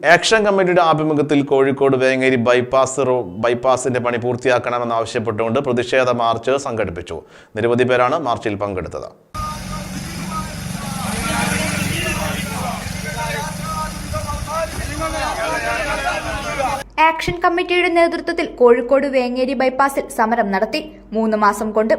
Action കമ്മിറ്റിയുടെ ആഭിമുഖ്യത്തിൽ കോഴിക്കോട് വേങ്ങേരി ബൈപ്പാസിന്റെ പണി പൂർത്തിയാക്കണമെന്നാവശ്യപ്പെട്ടുകൊണ്ട് പ്രതിഷേധ മാർച്ച് സംഘടിപ്പിച്ചു. നിരവധി പേരാണ് മാർച്ചിൽ പങ്കെടുത്തത്. ആക്ഷൻ കമ്മിറ്റിയുടെ നേതൃത്വത്തിൽ കോഴിക്കോട് വേങ്ങേരി ബൈപ്പാസിൽ സമരം നടത്തി. 3 മാസം കൊണ്ട്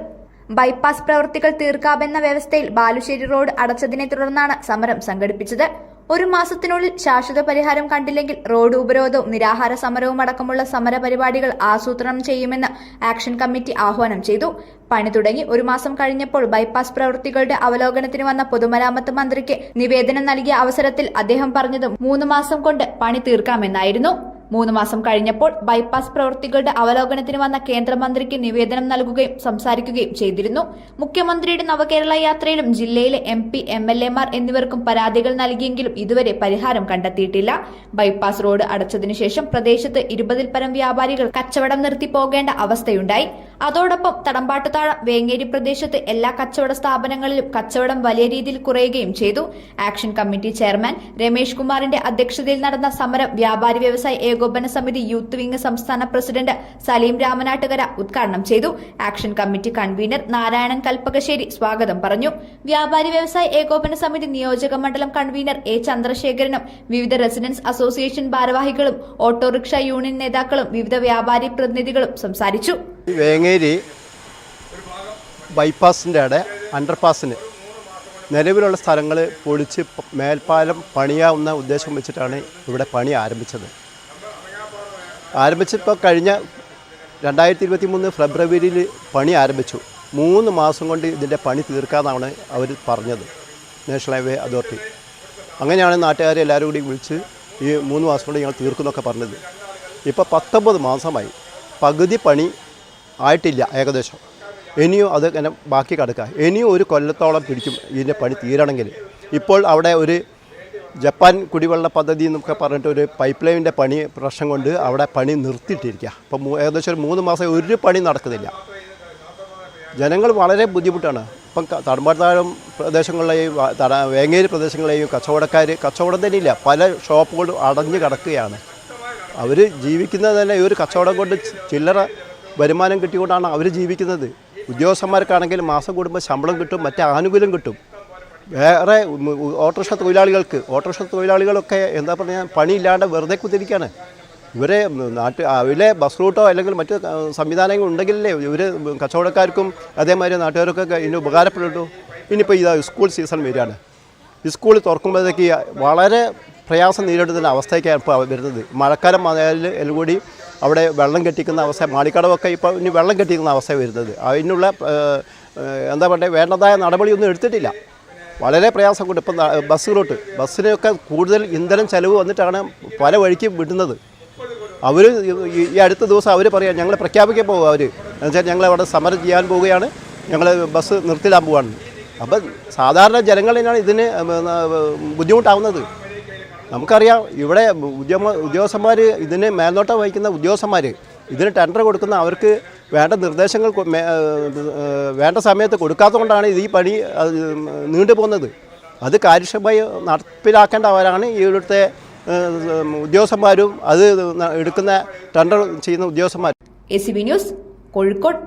ബൈപ്പാസ് പ്രവൃത്തികൾ തീർക്കാമെന്ന വ്യവസ്ഥയിൽ ബാലുശ്ശേരി റോഡ് അടച്ചതിനെ തുടർന്നാണ് സമരം സംഘടിപ്പിച്ചത്. 1 മാസത്തിനുള്ളിൽ ശാശ്വത പരിഹാരം കണ്ടില്ലെങ്കിൽ റോഡ് ഉപരോധവും നിരാഹാര സമരവും അടക്കമുള്ള സമര പരിപാടികൾ ആസൂത്രണം ചെയ്യുമെന്ന് ആക്ഷൻ കമ്മിറ്റി ആഹ്വാനം ചെയ്തു. പണി തുടങ്ങി 1 മാസം കഴിഞ്ഞപ്പോൾ ബൈപ്പാസ് പ്രവൃത്തികളുടെ അവലോകനത്തിന് വന്ന പൊതുമരാമത്ത് മന്ത്രിക്ക് നിവേദനം നൽകിയ അവസരത്തിൽ അദ്ദേഹം പറഞ്ഞത് 3 മാസം കൊണ്ട് പണി തീർക്കാമെന്നായിരുന്നു. 3 മാസം കഴിഞ്ഞപ്പോൾ ബൈപ്പാസ് പ്രവൃത്തികളുടെ അവലോകനത്തിന് വന്ന കേന്ദ്രമന്ത്രിക്ക് നിവേദനം നൽകുകയും സംസാരിക്കുകയും ചെയ്തിരുന്നു. മുഖ്യമന്ത്രിയുടെ നവകേരള യാത്രയിലും ജില്ലയിലെ MP, MLA മാർ എന്നിവർക്കും പരാതികൾ നൽകിയെങ്കിലും ഇതുവരെ പരിഹാരം കണ്ടെത്തിയിട്ടില്ല. ബൈപ്പാസ് റോഡ് അടച്ചതിനു ശേഷം പ്രദേശത്ത് 20-ൽ പരം വ്യാപാരികൾ കച്ചവടം നിർത്തി പോകേണ്ട അവസ്ഥയുണ്ടായി. അതോടൊപ്പം തടമ്പാട്ടുതാഴം വേങ്ങേരി പ്രദേശത്ത് എല്ലാ കച്ചവട സ്ഥാപനങ്ങളിലും കച്ചവടം വലിയ രീതിയിൽ കുറയുകയും ചെയ്തു. ആക്ഷൻ കമ്മിറ്റി ചെയർമാൻ രമേഷ് കുമാറിന്റെ അധ്യക്ഷതയിൽ നടന്ന സമരം വ്യാപാരി വ്യവസായ ഏകോപന സമിതി യൂത്ത് വിംഗ് സംസ്ഥാന പ്രസിഡന്റ് സലീം രാമനാട്ടുകര ഉദ്ഘാടനം ചെയ്തു. Action committee convener Narayanan Kalpakassery സ്വാഗതം പറഞ്ഞു. വ്യാപാരി വ്യവസായ ഏകോപന സമിതി നിയോജക മണ്ഡലം കൺവീനർ A. ചന്ദ്രശേഖരനും വിവിധ റെസിഡൻസ് അസോസിയേഷൻ ഭാരവാഹികളും ഓട്ടോറിക്ഷ യൂണിയൻ നേതാക്കളും വിവിധ വ്യാപാരി പ്രതിനിധികളും സംസാരിച്ചു. വേങ്ങേരി ബൈപ്പാസിൻ്റെ അവിടെ അണ്ടർപാസിന് നിലവിലുള്ള സ്ഥലങ്ങൾ പൊളിച്ച് മേൽപ്പാലം പണിയാവുന്ന ഉദ്ദേശം വെച്ചിട്ടാണ് ഇവിടെ പണി ആരംഭിച്ചപ്പോൾ കഴിഞ്ഞ 2023 ഫെബ്രുവരിയിൽ പണി ആരംഭിച്ചു. 3 മാസം കൊണ്ട് ഇതിൻ്റെ പണി തീർക്കാമെന്നാണ് അവർ പറഞ്ഞത്, നാഷണൽ ഹൈവേ അതോറിറ്റി. അങ്ങനെയാണ് നാട്ടുകാരെ എല്ലാവരും കൂടി വിളിച്ച് ഈ 3 മാസം കൊണ്ട് ഞങ്ങൾ തീർക്കുമെന്നൊക്കെ പറഞ്ഞത്. ഇപ്പോൾ 19 മാസമായി, പകുതി പണി ആയിട്ടില്ല ഏകദേശം. ഇനിയും അത് ഇങ്ങനെ ബാക്കി കിടക്കുക. ഇനിയും 1 കൊല്ലത്തോളം പിടിക്കും ഇതിൻ്റെ പണി തീരണമെങ്കിൽ. ഇപ്പോൾ അവിടെ ഒരു ജപ്പാൻ കുടിവെള്ള പദ്ധതി എന്നൊക്കെ പറഞ്ഞിട്ട് ഒരു പൈപ്പ് ലൈനിൻ്റെ പണി പ്രശ്നം കൊണ്ട് അവിടെ പണി നിർത്തിയിട്ടിരിക്കുക. അപ്പം ഏകദേശം 3 മാസം ഒരു പണി നടക്കുന്നില്ല. ജനങ്ങൾ വളരെ ബുദ്ധിമുട്ടാണ്. ഇപ്പം തടമ്പാട്ടുതാഴം പ്രദേശങ്ങളിലെയും വേങ്ങേരി പ്രദേശങ്ങളിലെയും കച്ചവടം തന്നെ ഇല്ല. പല ഷോപ്പുകളും അടഞ്ഞു കിടക്കുകയാണ്. അവർ ജീവിക്കുന്നത് തന്നെ ഈ ഒരു കച്ചവടം കൊണ്ട് ചില്ലറ വരുമാനം കിട്ടിക്കൊണ്ടാണ് അവർ ജീവിക്കുന്നത്. ഉദ്യോഗസ്ഥന്മാർക്കാണെങ്കിൽ മാസം കൂടുമ്പോൾ ശമ്പളം കിട്ടും, മറ്റേ ആനുകൂല്യം കിട്ടും. വേറെ ഓട്ടോറിക്ഷ തൊഴിലാളികളൊക്കെ എന്താ പറയുക, പണിയില്ലാണ്ട് വെറുതെ കുത്തിരിക്കുകയാണ്. ഇവരെ അവരെ ബസ് റൂട്ടോ അല്ലെങ്കിൽ മറ്റ് സംവിധാനങ്ങൾ ഉണ്ടെങ്കിലല്ലേ ഇവർ കച്ചവടക്കാർക്കും അതേമാതിരി നാട്ടുകാർക്കൊക്കെ ഇതിന് ഉപകാരപ്പെടുള്ളൂ. ഇനിയിപ്പോൾ ഇതാ സ്കൂൾ സീസൺ വരികയാണ്. ഈ സ്കൂൾ തുറക്കുമ്പോഴത്തേക്ക് വളരെ പ്രയാസം നേരിടുന്ന അവസ്ഥയ്ക്കാണ് ഇപ്പോൾ വരുന്നത്. മഴക്കാലം ആയാലും എല്ലാം കൂടി അവിടെ വെള്ളം കെട്ടിക്കുന്ന അവസ്ഥ, മാളിക്കടവൊക്കെ ഇപ്പോൾ ഇനി വെള്ളം കെട്ടിക്കുന്ന അവസ്ഥ വരുന്നത്. അതിനുള്ള എന്താ പറയുക, വേണ്ടതായ നടപടിയൊന്നും എടുത്തിട്ടില്ല. വളരെ പ്രയാസം കൊണ്ട് ഇപ്പം ബസ്സിനൊക്കെ കൂടുതൽ ഇന്ധനം ചെലവ് വന്നിട്ടാണ് പല വഴിക്ക് വിടുന്നത്. അവർ ഈ അടുത്ത ദിവസം അവർ പറയാം, ഞങ്ങൾ പ്രഖ്യാപിക്കാൻ പോകുക. അവർ എന്നുവെച്ചാൽ ഞങ്ങൾ അവിടെ സമരം ചെയ്യാൻ പോവുകയാണ്, ഞങ്ങൾ ബസ് നിർത്തിടാൻ പോവുകയാണ്. അപ്പം സാധാരണ ജനങ്ങളിനാണ് ഇതിന് ബുദ്ധിമുട്ടാവുന്നത്. നമുക്കറിയാം, ഇവിടെ ഉദ്യോഗസ്ഥന്മാർ, ഇതിന് മേൽനോട്ടം വഹിക്കുന്ന ഉദ്യോഗസ്ഥന്മാർ, ഇതിന് ടെൻഡർ കൊടുക്കുന്ന അവർക്ക് വേണ്ട നിർദ്ദേശങ്ങൾ വേണ്ട സമയത്ത് കൊടുക്കാത്തതുകൊണ്ടാണ് ഈ പണി നീണ്ടുപോകുന്നത്. അത് കാര്യക്ഷമമായി നടപ്പിലാക്കേണ്ടവരാണ് ഇവിടുത്തെ ഉദ്യോഗസ്ഥന്മാരും അത് എടുക്കുന്ന ടെൻഡർ ചെയ്യുന്ന ഉദ്യോഗസ്ഥന്മാരും. ACB news, Kozhikode.